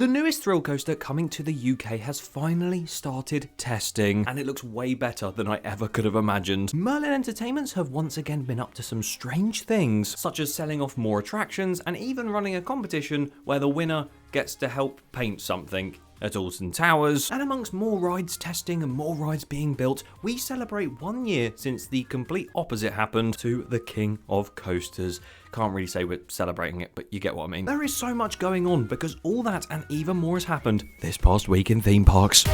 The newest thrill coaster coming to the UK has finally started testing, and it looks way better than I ever could have imagined. Merlin Entertainments have once again been up to some strange things, such as selling off more attractions and even running a competition where the winner gets to help paint something at Alton Towers. And amongst more rides testing and more rides being built, we celebrate 1 year since the complete opposite happened to the King of Coasters. Can't really say we're celebrating it, but you get what I mean. There is so much going on because all that and even more has happened this past week in theme parks.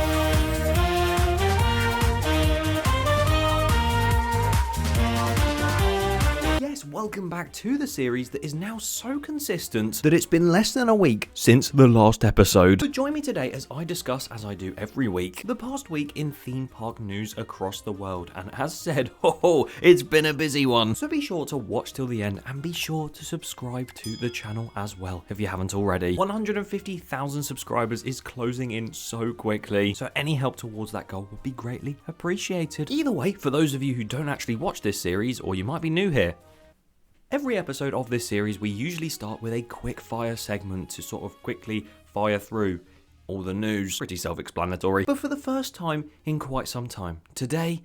Welcome back to the series that is now so consistent that it's been less than a week since the last episode. But join me today as I discuss, as I do every week, the past week in theme park news across the world. And as said, it's been a busy one. So be sure to watch till the end and be sure to subscribe to the channel as well if you haven't already. 150,000 subscribers is closing in so quickly, so any help towards that goal would be greatly appreciated. Either way, for those of you who don't actually watch this series, or you might be new here, every episode of this series, we usually start with a quick fire segment to sort of quickly fire through all the news. Pretty self-explanatory. But for the first time in quite some time, today,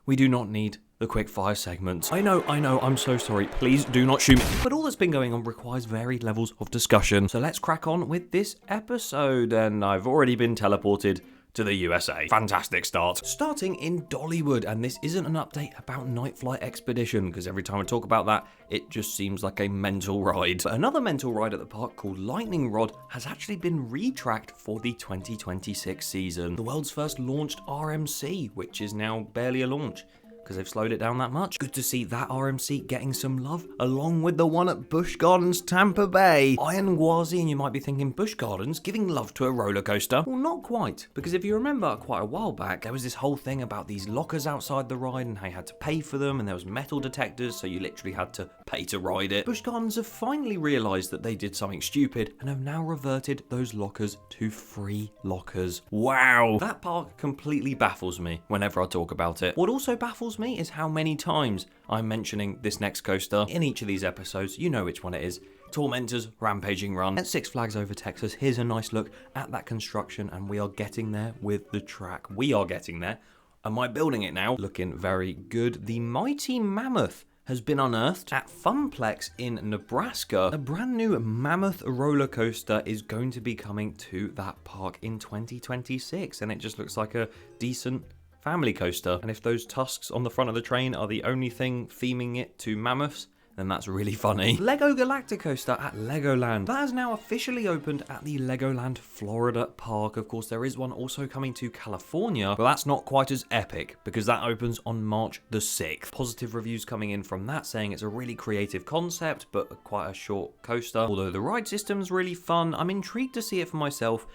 we do not need the quick fire segment. I know, I'm so sorry. Please do not shoot me. But all that's been going on requires varied levels of discussion. So let's crack on with this episode. And I've already been teleported to the USA. Fantastic start. Starting in Dollywood, and this isn't an update about Night Flight Expedition, because every time I talk about that, it just seems like a mental ride. But another mental ride at the park called Lightning Rod has actually been retracked for the 2026 season. The world's first launched RMC, which is now barely a launch, because they've slowed it down that much. Good to see that RMC getting some love, along with the one at Busch Gardens, Tampa Bay. Iron Gwazi, and you might be thinking, Busch Gardens giving love to a roller coaster? Well, not quite, because if you remember quite a while back, there was this whole thing about these lockers outside the ride and how you had to pay for them, and there was metal detectors, so you literally had to pay to ride it. Busch Gardens have finally realised that they did something stupid and have now reverted those lockers to free lockers. Wow! That park completely baffles me whenever I talk about it. What also baffles me is how many times I'm mentioning this next coaster in each of these episodes. You know which one it is. Tormenta's Rampaging Run at Six Flags Over Texas. Here's a nice look at that construction, and we are getting there with the track. We are getting there. Am I building it now? Looking very good. The mighty Mammoth has been unearthed at Funplex in Nebraska. A brand new Mammoth roller coaster is going to be coming to that park in 2026, and it just looks like a decent family coaster. And if those tusks on the front of the train are the only thing theming it to mammoths, then that's really funny. Lego Galacticoaster at Legoland. That has now officially opened at the Legoland Florida Park. Of course, there is one also coming to California, but that's not quite as epic because that opens on March the 6th. Positive reviews coming in from that saying it's a really creative concept, but quite a short coaster. Although the ride system's really fun, I'm intrigued to see it for myself.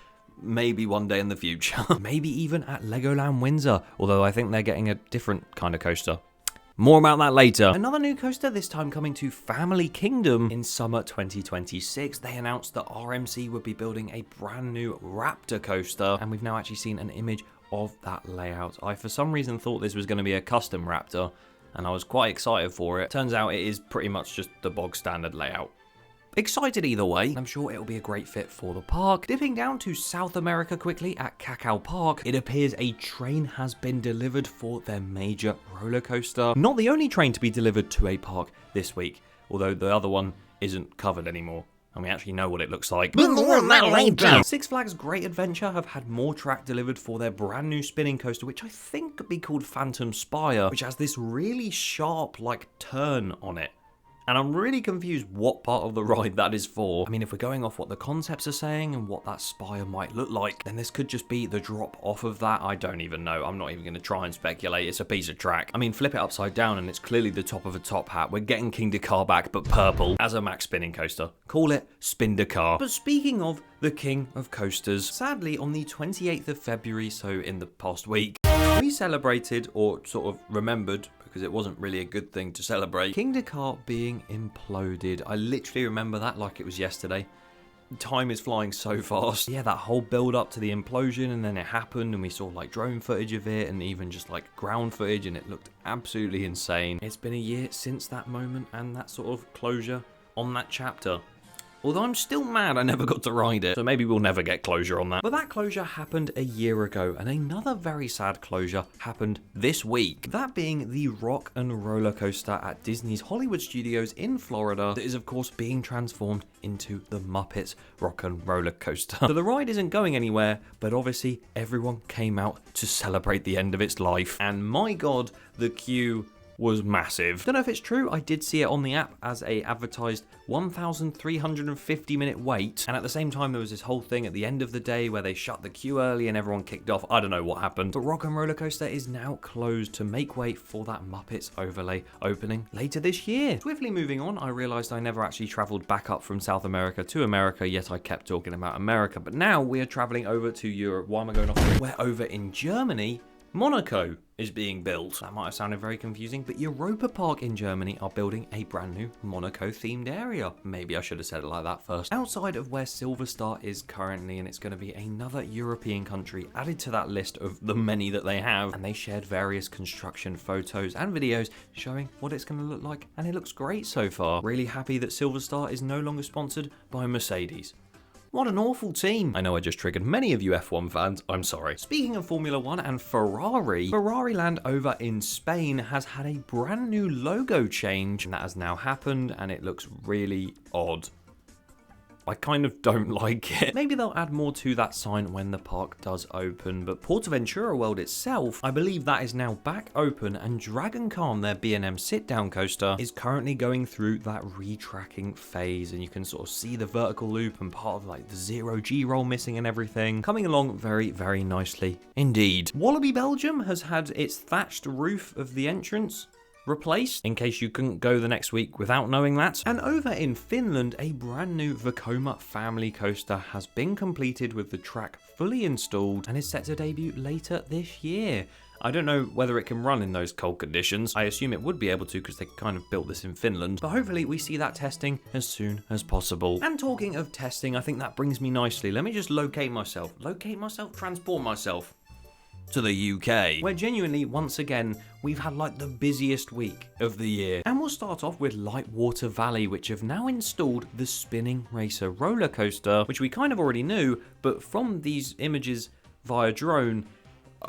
Maybe one day in the future. Maybe even at Legoland Windsor, although I think they're getting a different kind of coaster. More about that later. Another new coaster, this time coming to Family Kingdom in summer 2026. They announced that RMC would be building a brand new Raptor coaster, and we've now actually seen an image of that layout. I, for some reason, thought this was going to be a custom Raptor, and I was quite excited for it. Turns out it is pretty much just the bog standard layout. Excited either way. I'm sure it'll be a great fit for the park. Dipping down to South America quickly at Cacau Park, it appears a train has been delivered for their major roller coaster. Not the only train to be delivered to a park this week, although the other one isn't covered anymore, and we actually know what it looks like. Six Flags Great Adventure have had more track delivered for their brand new spinning coaster, which I think could be called Phantom Spire, which has this really sharp turn on it. And I'm really confused what part of the ride that is for. I mean, if we're going off what the concepts are saying and what that spire might look like, then this could just be the drop off of that. I don't even know. I'm not even going to try and speculate. It's a piece of track. I mean, flip it upside down and it's clearly the top of a top hat. We're getting Kingda Ka back, but purple, as a max spinning coaster. Call it Spinda Ka. But speaking of the King of Coasters, sadly on the 28th of February, so in the past week, we celebrated, or sort of remembered, because it wasn't really a good thing to celebrate, Kingda Ka being imploded. I literally remember that like it was yesterday. Time is flying so fast. Yeah, that whole build up to the implosion, and then it happened, and we saw drone footage of it, and even just ground footage, and it looked absolutely insane. It's been a year since that moment and that sort of closure on that chapter. Although I'm still mad I never got to ride it, so maybe we'll never get closure on that. But that closure happened a year ago, and another very sad closure happened this week. That being the Rock and Roller Coaster at Disney's Hollywood Studios in Florida that is of course being transformed into the Muppets Rock and Roller Coaster. So the ride isn't going anywhere, but obviously everyone came out to celebrate the end of its life. And my god, the queue was massive. Don't know if it's true, I did see it on the app as a advertised 1,350 minute wait, and at the same time there was this whole thing at the end of the day where they shut the queue early and everyone kicked off. I don't know what happened, but Rock and Roller Coaster is now closed to make way for that Muppets overlay opening later this year. Swiftly moving on, I realised I never actually travelled back up from South America to America, yet I kept talking about America, but now we are travelling over to Europe. Why am I going off? We're over in Germany. Monaco is being built. That might have sounded very confusing, but Europa Park in Germany are building a brand new Monaco themed area. Maybe I should have said it like that first. Outside of where Silver Star is currently, and it's going to be another European country added to that list of the many that they have, and they shared various construction photos and videos showing what it's going to look like, and it looks great so far. Really happy that Silver Star is no longer sponsored by Mercedes. What an awful team. I know I just triggered many of you F1 fans, I'm sorry. Speaking of Formula 1 and Ferrari, Ferrari Land over in Spain has had a brand new logo change, and that has now happened, and it looks really odd. I kind of don't like it. Maybe they'll add more to that sign when the park does open, but Portaventura World itself, I believe that is now back open, and Dragon Khan, their B&M sit-down coaster, is currently going through that retracking phase, and you can sort of see the vertical loop and part of like the zero G roll missing and everything. Coming along very, very nicely indeed. Walibi Belgium has had its thatched roof of the entrance replaced, in case you couldn't go the next week without knowing that. And over in Finland, a brand new Vekoma family coaster has been completed with the track fully installed and is set to debut later this year. I don't know whether it can run in those cold conditions. I assume it would be able to because they kind of built this in Finland, but hopefully we see that testing as soon as possible. And talking of testing, I think that brings me nicely. Let me just locate myself, transport myself to the UK, where genuinely, once again, we've had like the busiest week of the year. And we'll start off with Lightwater Valley, which have now installed the Spinning Racer roller coaster, which we kind of already knew, but from these images via drone,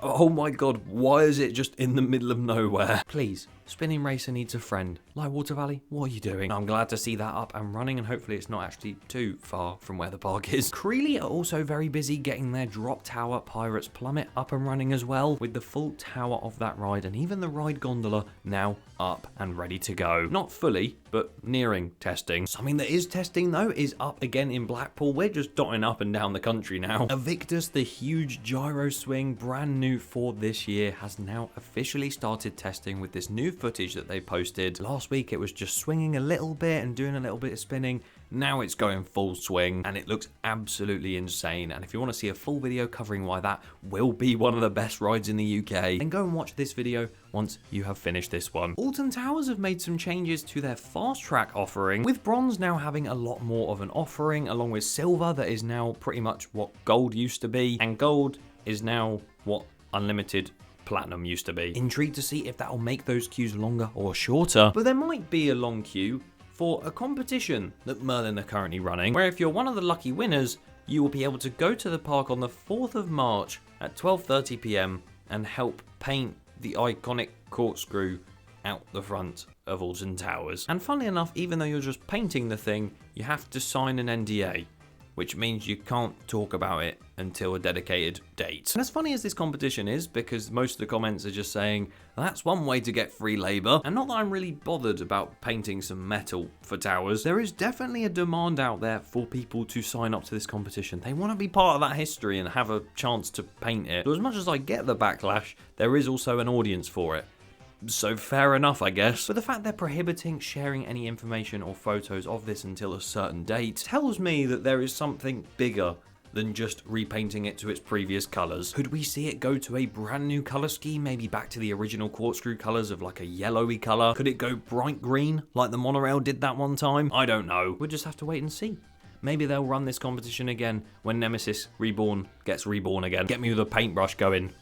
oh my god, why is it just in the middle of nowhere? Please, Spinning Racer needs a friend. Lightwater Valley, what are you doing? I'm glad to see that up and running, and hopefully it's not actually too far from where the park is. Crealy are also very busy getting their Drop Tower Pirates Plummet up and running as well, with the full tower of that ride and even the ride gondola now up and ready to go. Not fully, but nearing testing. Something that is testing though is up again in Blackpool. We're just dotting up and down the country now. Evictus, the huge gyro swing, brand new for this year, has now officially started testing with this new footage that they posted. Last week it was just swinging a little bit and doing a little bit of spinning. Now it's going full swing and it looks absolutely insane. And if you want to see a full video covering why that will be one of the best rides in the UK, then go and watch this video once you have finished this one. Alton Towers have made some changes to their fast track offering, with bronze now having a lot more of an offering, along with silver that is now pretty much what gold used to be, and gold is now what unlimited platinum used to be. Intrigued to see if that will make those queues longer or shorter, but there might be a long queue for a competition that Merlin are currently running, where if you're one of the lucky winners, you will be able to go to the park on the 4th of March at 12:30 p.m. and help paint the iconic corkscrew out the front of Alton Towers. And funnily enough, even though you're just painting the thing, you have to sign an NDA, which means you can't talk about it until a dedicated date. And as funny as this competition is, because most of the comments are just saying, that's one way to get free labour, and not that I'm really bothered about painting some metal for towers, there is definitely a demand out there for people to sign up to this competition. They want to be part of that history and have a chance to paint it. So as much as I get the backlash, there is also an audience for it. So fair enough, I guess. But the fact they're prohibiting sharing any information or photos of this until a certain date tells me that there is something bigger than just repainting it to its previous colours. Could we see it go to a brand new colour scheme, maybe back to the original corkscrew colours of like a yellowy colour? Could it go bright green like the monorail did that one time? I don't know. We'll just have to wait and see. Maybe they'll run this competition again when Nemesis Reborn gets reborn again. Get me with a paintbrush going.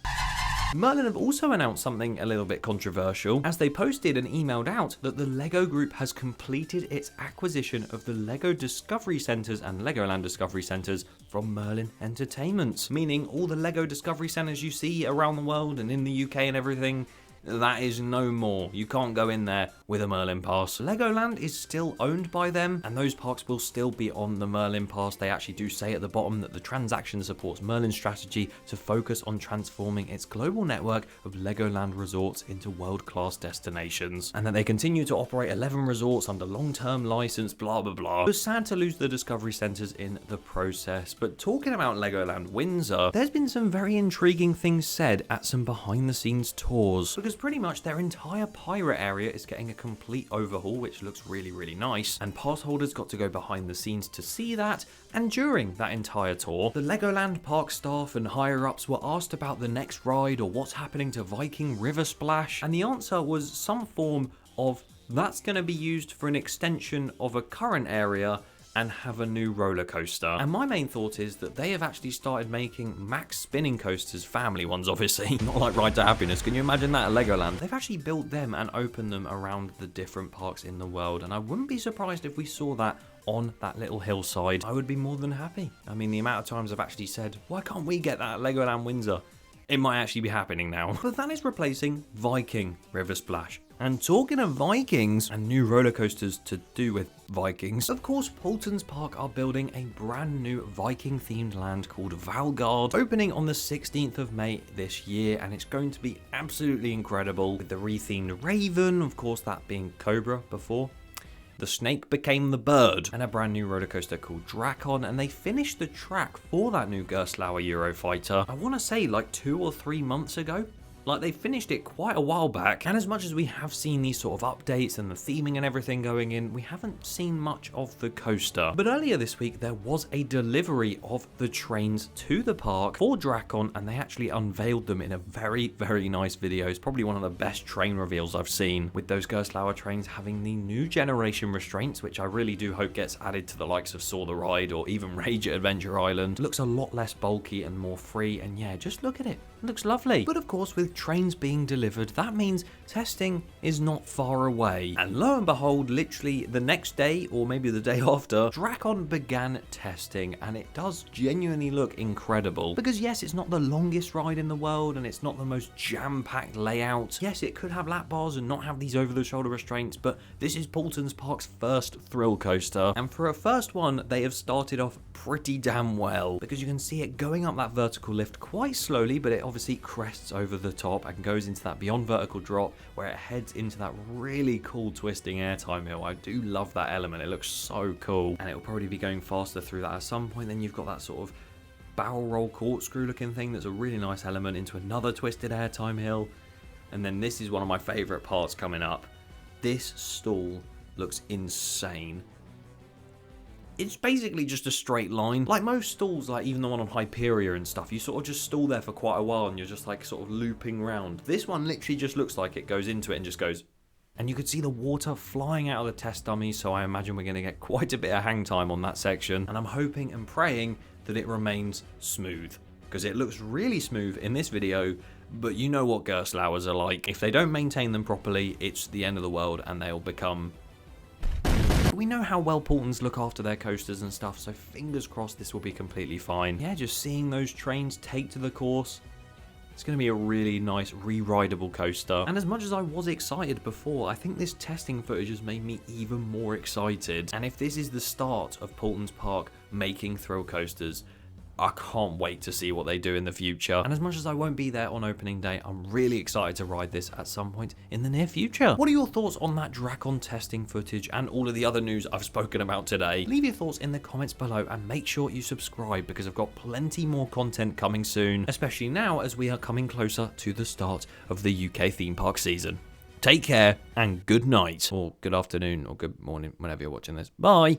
Merlin have also announced something a little bit controversial, as they posted and emailed out that the LEGO Group has completed its acquisition of the LEGO Discovery Centres and Legoland Discovery Centres from Merlin Entertainments, meaning all the LEGO Discovery Centres you see around the world and in the UK and everything, that is no more. You can't go in there with a Merlin pass. Legoland is still owned by them, and those parks will still be on the Merlin pass. They actually do say at the bottom that the transaction supports Merlin's strategy to focus on transforming its global network of Legoland resorts into world-class destinations, and that they continue to operate 11 resorts under long-term license, blah blah blah. It was sad to lose the Discovery Centres in the process, but talking about Legoland Windsor, there's been some very intriguing things said at some behind-the-scenes tours, because pretty much their entire pirate area is getting a complete overhaul, which looks really nice, and pass holders got to go behind the scenes to see that. And during that entire tour, the Legoland park staff and higher ups were asked about the next ride or what's happening to Viking River Splash, and the answer was some form of that's going to be used for an extension of a current area and have a new roller coaster. And my main thought is that they have actually started making max spinning coasters, family ones obviously, not like Ride to Happiness. Can you imagine that at Legoland? They've actually built them and opened them around the different parks in the world, and I wouldn't be surprised if we saw that on that little hillside. I would be more than happy. I mean, the amount of times I've actually said, why can't we get that at Legoland Windsor? It might actually be happening now. But that is replacing Viking River Splash. And talking of Vikings and new roller coasters to do with Vikings, of course, Paultons Park are building a brand new Viking themed land called Valgard, opening on the 16th of May this year, and it's going to be absolutely incredible with the rethemed Raven, of course that being Cobra before. The snake became the bird, and a brand new roller coaster called Drakon, and they finished the track for that new Gerstlauer Eurofighter, I want to say like 2 or 3 months ago. Like, they finished it quite a while back, and as much as we have seen these sort of updates and the theming and everything going in, we haven't seen much of the coaster. But earlier this week, there was a delivery of the trains to the park for Drakon, and they actually unveiled them in a very nice video. It's probably one of the best train reveals I've seen, with those Gerstlauer trains having the new generation restraints, which I really do hope gets added to the likes of Saw the Ride or even Rage at Adventure Island. It looks a lot less bulky and more free, and yeah, just look at it. It looks lovely. But of course, with trains being delivered, that means testing is not far away. And lo and behold, literally the next day, or maybe the day after, Drakon began testing, and it does genuinely look incredible. Because yes, it's not the longest ride in the world, and it's not the most jam-packed layout. Yes, it could have lap bars and not have these over-the-shoulder restraints, but this is Paultons Park's first thrill coaster. And for a first one, they have started off pretty damn well, because you can see it going up that vertical lift quite slowly, but it obviously crests over the top and goes into that beyond vertical drop where it heads into that really cool twisting airtime hill. I do love that element. It looks so cool, and it'll probably be going faster through that at some point. Then you've got that sort of barrel roll corkscrew looking thing that's a really nice element into another twisted airtime hill. And then this is one of my favorite parts coming up. This stall looks insane. It's basically just a straight line. Like most stalls, like even the one on Hyperia and stuff, you sort of just stall there for quite a while and you're just like sort of looping round. This one literally just looks like it goes into it and just goes. And you could see the water flying out of the test dummy, so I imagine we're going to get quite a bit of hang time on that section. And I'm hoping and praying that it remains smooth, because it looks really smooth in this video, but you know what Gerstlauers are like. If they don't maintain them properly, it's the end of the world and they'll become... We know how well Paultons look after their coasters and stuff, so fingers crossed this will be completely fine. Yeah, just seeing those trains take to the course, it's going to be a really nice re-rideable coaster. And as much as I was excited before, I think this testing footage has made me even more excited. And if this is the start of Paultons Park making thrill coasters, I can't wait to see what they do in the future. And as much as I won't be there on opening day, I'm really excited to ride this at some point in the near future. What are your thoughts on that Drakon testing footage and all of the other news I've spoken about today? Leave your thoughts in the comments below and make sure you subscribe, because I've got plenty more content coming soon, especially now as we are coming closer to the start of the UK theme park season. Take care and good night, or good afternoon, or good morning, whenever you're watching this. Bye!